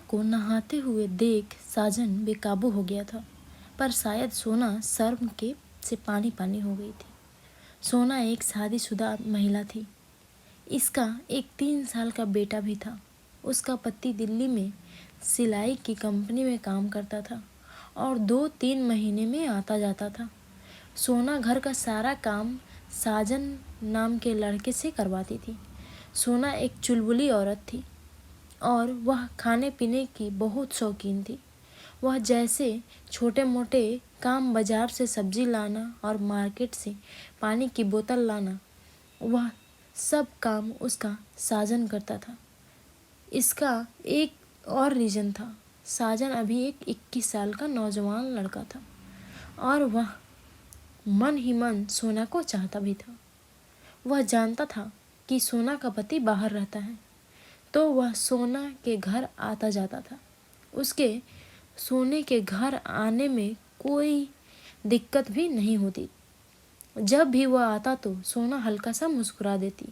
को नहाते हुए देख साजन बेकाबू हो गया था, पर शायद सोना शर्म के से पानी पानी हो गई थी। सोना एक शादीशुदा महिला थी। इसका एक 3 साल का बेटा भी था। उसका पति दिल्ली में सिलाई की कंपनी में काम करता था और 2-3 महीने में आता जाता था। सोना घर का सारा काम साजन नाम के लड़के से करवाती थी। सोना एक चुलबुली औरत थी और वह खाने पीने की बहुत शौकीन थी। वह जैसे छोटे मोटे काम बाजार से सब्जी लाना और मार्केट से पानी की बोतल लाना, वह सब काम उसका साजन करता था। इसका एक और रीज़न था। साजन अभी एक 21 साल का नौजवान लड़का था और वह मन ही मन सोना को चाहता भी था। वह जानता था कि सोना का पति बाहर रहता है, तो वह सोना के घर आता जाता था। उसके सोने के घर आने में कोई दिक्कत भी नहीं होती। जब भी वह आता तो सोना हल्का सा मुस्कुरा देती।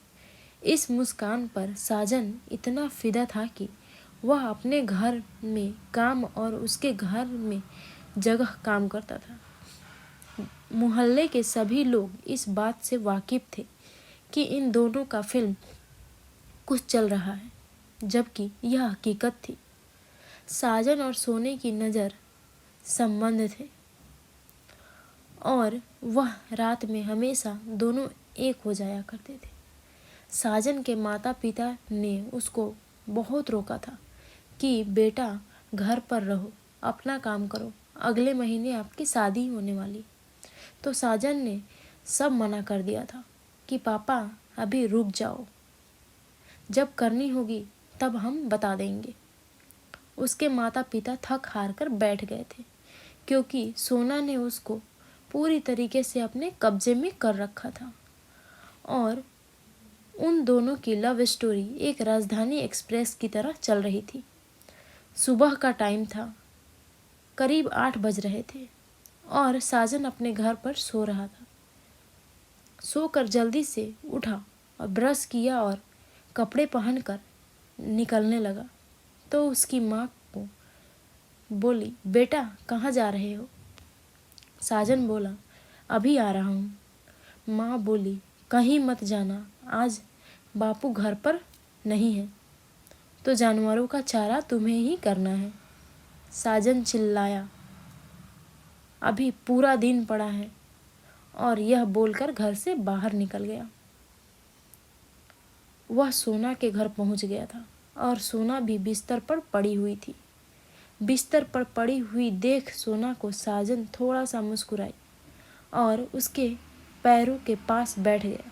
इस मुस्कान पर साजन इतना फिदा था कि वह अपने घर में काम और उसके घर में जगह काम करता था। मोहल्ले के सभी लोग इस बात से वाकिफ थे कि इन दोनों का फिल्म कुछ चल रहा है, जबकि यह हकीकत थी। साजन और सोने की नज़र संबंध थे और वह रात में हमेशा दोनों एक हो जाया करते थे। साजन के माता पिता ने उसको बहुत रोका था कि बेटा घर पर रहो, अपना काम करो, अगले महीने आपकी शादी होने वाली। तो साजन ने सब मना कर दिया था कि पापा अभी रुक जाओ, जब करनी होगी तब हम बता देंगे। उसके माता पिता थक हार कर बैठ गए थे, क्योंकि सोना ने उसको पूरी तरीके से अपने कब्जे में कर रखा था और उन दोनों की लव स्टोरी एक राजधानी एक्सप्रेस की तरह चल रही थी। सुबह का टाइम था, करीब 8 बज रहे थे और साजन अपने घर पर सो रहा था। सोकर जल्दी से उठा और ब्रश किया और कपड़े पहनकर निकलने लगा तो उसकी माँ को बोली, बेटा कहाँ जा रहे हो? साजन बोला, अभी आ रहा हूँ। माँ बोली, कहीं मत जाना, आज बापू घर पर नहीं है, तो जानवरों का चारा तुम्हें ही करना है। साजन चिल्लाया, अभी पूरा दिन पड़ा है, और यह बोलकर घर से बाहर निकल गया। वह सोना के घर पहुंच गया था और सोना भी बिस्तर पर पड़ी हुई थी। बिस्तर पर पड़ी हुई देख सोना को साजन थोड़ा सा मुस्कुराई और उसके पैरों के पास बैठ गया।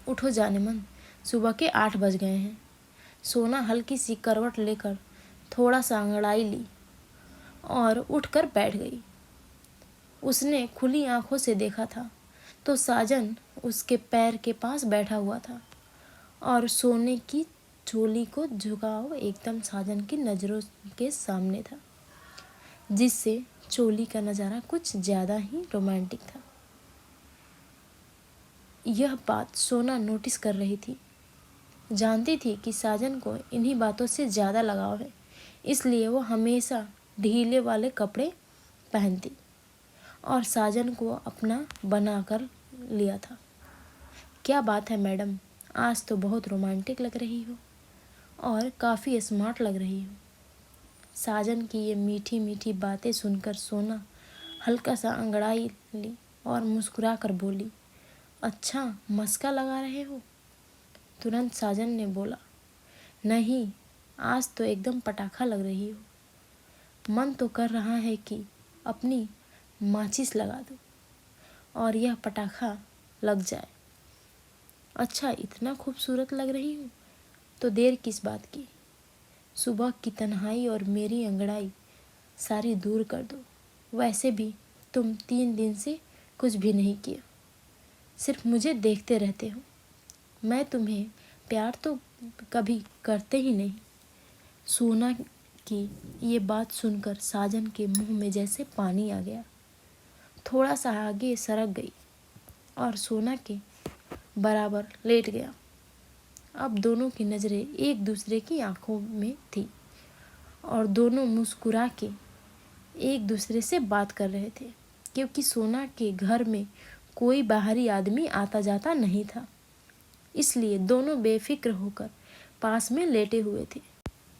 उठो जानेमन, सुबह के 8 बज गए हैं। सोना हल्की सी करवट लेकर थोड़ा सा अंगड़ाई ली और उठकर बैठ गई। उसने खुली आंखों से देखा था तो साजन उसके पैर के पास बैठा हुआ था और सोने की चोली को झुकाव एकदम साजन की नज़रों के सामने था, जिससे चोली का नज़ारा कुछ ज़्यादा ही रोमांटिक था। यह बात सोना नोटिस कर रही थी। जानती थी कि साजन को इन्हीं बातों से ज़्यादा लगाव है, इसलिए वो हमेशा ढीले वाले कपड़े पहनती और साजन को अपना बना कर लिया था। क्या बात है मैडम, आज तो बहुत रोमांटिक लग रही हो और काफ़ी स्मार्ट लग रही हो। साजन की ये मीठी मीठी बातें सुनकर सोना हल्का सा अंगड़ाई ली और मुस्कुरा कर बोली, अच्छा मस्का लगा रहे हो? तुरंत साजन ने बोला, नहीं, आज तो एकदम पटाखा लग रही हो। मन तो कर रहा है कि अपनी माचिस लगा दूं और यह पटाखा लग जाए। अच्छा, इतना खूबसूरत लग रही हूँ तो देर किस बात की? सुबह की तन्हाई और मेरी अंगड़ाई सारी दूर कर दो। वैसे भी तुम 3 दिन से कुछ भी नहीं किया, सिर्फ मुझे देखते रहते हो। मैं तुम्हें प्यार तो कभी करते ही नहीं। सोना की ये बात सुनकर साजन के मुंह में जैसे पानी आ गया। थोड़ा सा आगे सरक गई और सोना के बराबर लेट गया। अब दोनों की नज़रें एक दूसरे की आंखों में थी और दोनों मुस्कुरा के एक दूसरे से बात कर रहे थे, क्योंकि सोना के घर में कोई बाहरी आदमी आता जाता नहीं था। इसलिए दोनों बेफिक्र होकर पास में लेटे हुए थे।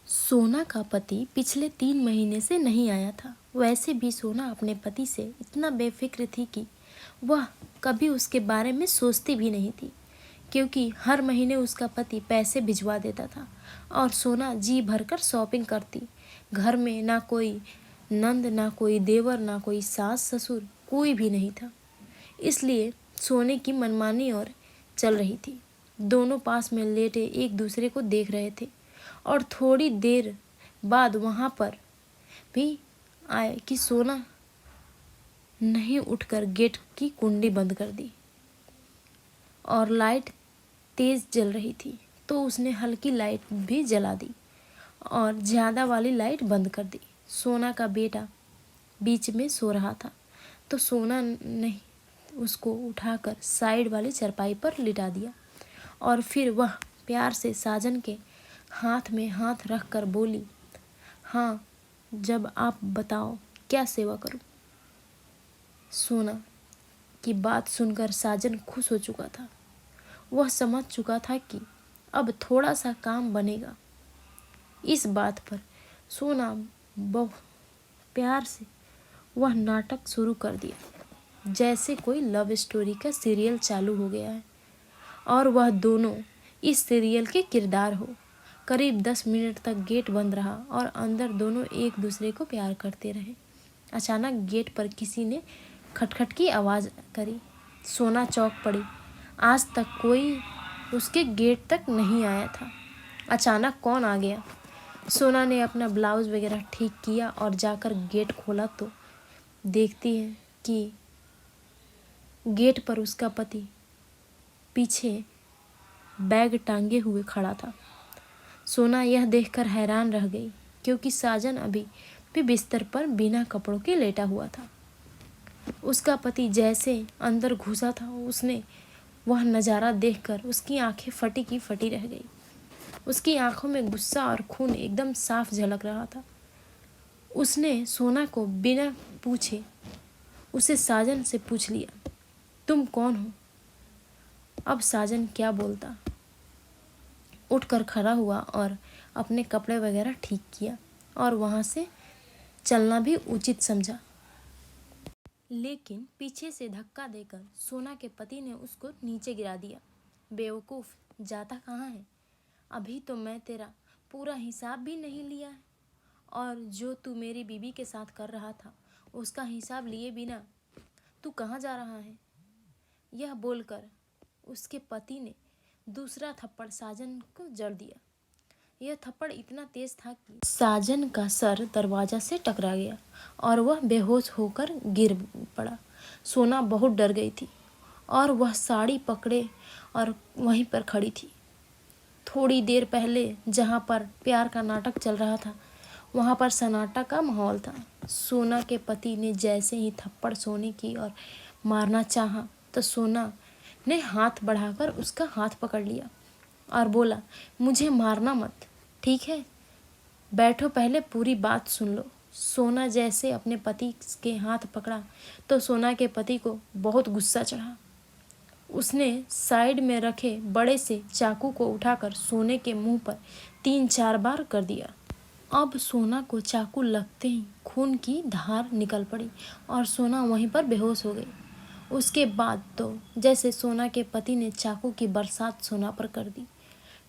सोना का पति पिछले 3 महीने से नहीं आया था। वैसे भी सोना अपने पति से इतना बेफिक्र थी कि वह कभी उसके बारे में सोचती भी नहीं थी, क्योंकि हर महीने उसका पति पैसे भिजवा देता था और सोना जी भरकर शॉपिंग करती। घर में ना कोई नंद, ना कोई देवर, ना कोई सास ससुर, कोई भी नहीं था। इसलिए सोने की मनमानी और चल रही थी। दोनों पास में लेटे एक दूसरे को देख रहे थे और थोड़ी देर बाद वहाँ पर भी आए कि सोना नहीं उठकर गेट की कुंडी बंद कर दी और लाइट तेज जल रही थी, तो उसने हल्की लाइट भी जला दी और ज़्यादा वाली लाइट बंद कर दी। सोना का बेटा बीच में सो रहा था, तो सोना ने उसको उठाकर साइड वाली चारपाई पर लिटा दिया और फिर वह प्यार से साजन के हाथ में हाथ रख कर बोली, हाँ, जब आप बताओ क्या सेवा करूं। सोना की बात सुनकर साजन खुश हो चुका था। वह समझ चुका था कि अब थोड़ा सा काम बनेगा। इस बात पर सोना बहुत प्यार से वह नाटक शुरू कर दिया, जैसे कोई लव स्टोरी का सीरियल चालू हो गया है और वह दोनों इस सीरियल के किरदार हो। करीब 10 मिनट तक गेट बंद रहा और अंदर दोनों एक दूसरे को प्यार करते रहे। अचानक गेट पर किसी ने खटखट की आवाज़ करी। सोना चौंक पड़ी। आज तक कोई उसके गेट तक नहीं आया था। अचानक कौन आ गया? सोना ने अपना ब्लाउज़ वगैरह ठीक किया और जाकर गेट खोला तो देखती है कि गेट पर उसका पति पीछे बैग टांगे हुए खड़ा था। सोना यह देखकर हैरान रह गई, क्योंकि साजन अभी भी बिस्तर पर बिना कपड़ों के लेटा हुआ था। उसका पति जैसे अंदर घुसा था, उसने वह नज़ारा देखकर उसकी आंखें फटी की फटी रह गई। उसकी आंखों में गुस्सा और खून एकदम साफ झलक रहा था। उसने सोना को बिना पूछे उसे साजन से पूछ लिया, तुम कौन हो? अब साजन क्या बोलता। उठकर खड़ा हुआ और अपने कपड़े वगैरह ठीक किया और वहाँ से चलना भी उचित समझा। लेकिन पीछे से धक्का देकर सोना के पति ने उसको नीचे गिरा दिया। बेवकूफ़, जाता कहाँ है? अभी तो मैं तेरा पूरा हिसाब भी नहीं लिया है, और जो तू मेरी बीवी के साथ कर रहा था उसका हिसाब लिए बिना तू कहाँ जा रहा है? यह बोलकर उसके पति ने दूसरा थप्पड़ साजन को जड़ दिया। यह थप्पड़ इतना तेज था कि साजन का सर दरवाजा से टकरा गया और वह बेहोश होकर गिर पड़ा। सोना बहुत डर गई थी और वह साड़ी पकड़े और वहीं पर खड़ी थी। थोड़ी देर पहले जहाँ पर प्यार का नाटक चल रहा था, वहाँ पर सन्नाटा का माहौल था। सोना के पति ने जैसे ही थप्पड़ सोने की और मारना चाहा, तो सोना ने हाथ बढ़ाकर उसका हाथ पकड़ लिया और बोला, मुझे मारना मत, ठीक है? बैठो, पहले पूरी बात सुन लो। सोना जैसे अपने पति के हाथ पकड़ा तो सोना के पति को बहुत गुस्सा चढ़ा। उसने साइड में रखे बड़े से चाकू को उठाकर सोने के मुंह पर 3-4 बार कर दिया। अब सोना को चाकू लगते ही खून की धार निकल पड़ी और सोना वहीं पर बेहोश हो गई। उसके बाद तो जैसे सोना के पति ने चाकू की बरसात सोना पर कर दी।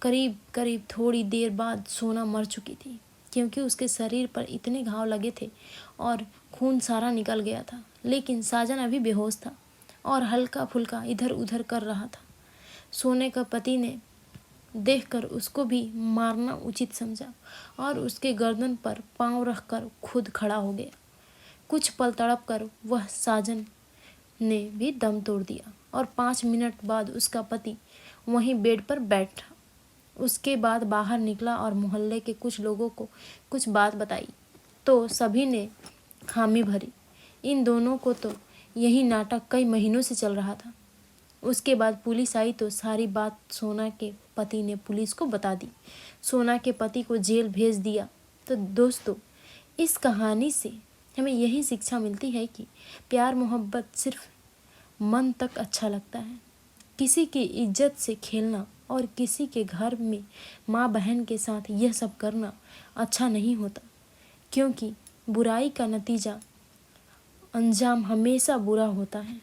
करीब थोड़ी देर बाद सोना मर चुकी थी, क्योंकि उसके शरीर पर इतने घाव लगे थे और खून सारा निकल गया था। लेकिन साजन अभी बेहोश था और हल्का फुल्का इधर उधर कर रहा था। सोने का पति ने देखकर उसको भी मारना उचित समझा और उसके गर्दन पर पांव रखकर खुद खड़ा हो गया। कुछ पल तड़प कर वह साजन ने भी दम तोड़ दिया और 5 मिनट बाद उसका पति वहीं बेड पर बैठा। उसके बाद बाहर निकला और मोहल्ले के कुछ लोगों को कुछ बात बताई, तो सभी ने हामी भरी। इन दोनों को तो यही नाटक कई महीनों से चल रहा था। उसके बाद पुलिस आई तो सारी बात सोना के पति ने पुलिस को बता दी। सोना के पति को जेल भेज दिया तो दोस्तों, इस कहानी से हमें यही शिक्षा मिलती है कि प्यार मोहब्बत सिर्फ मन तक अच्छा लगता है। किसी की इज्जत से खेलना और किसी के घर में माँ बहन के साथ यह सब करना अच्छा नहीं होता, क्योंकि बुराई का नतीजा अंजाम हमेशा बुरा होता है।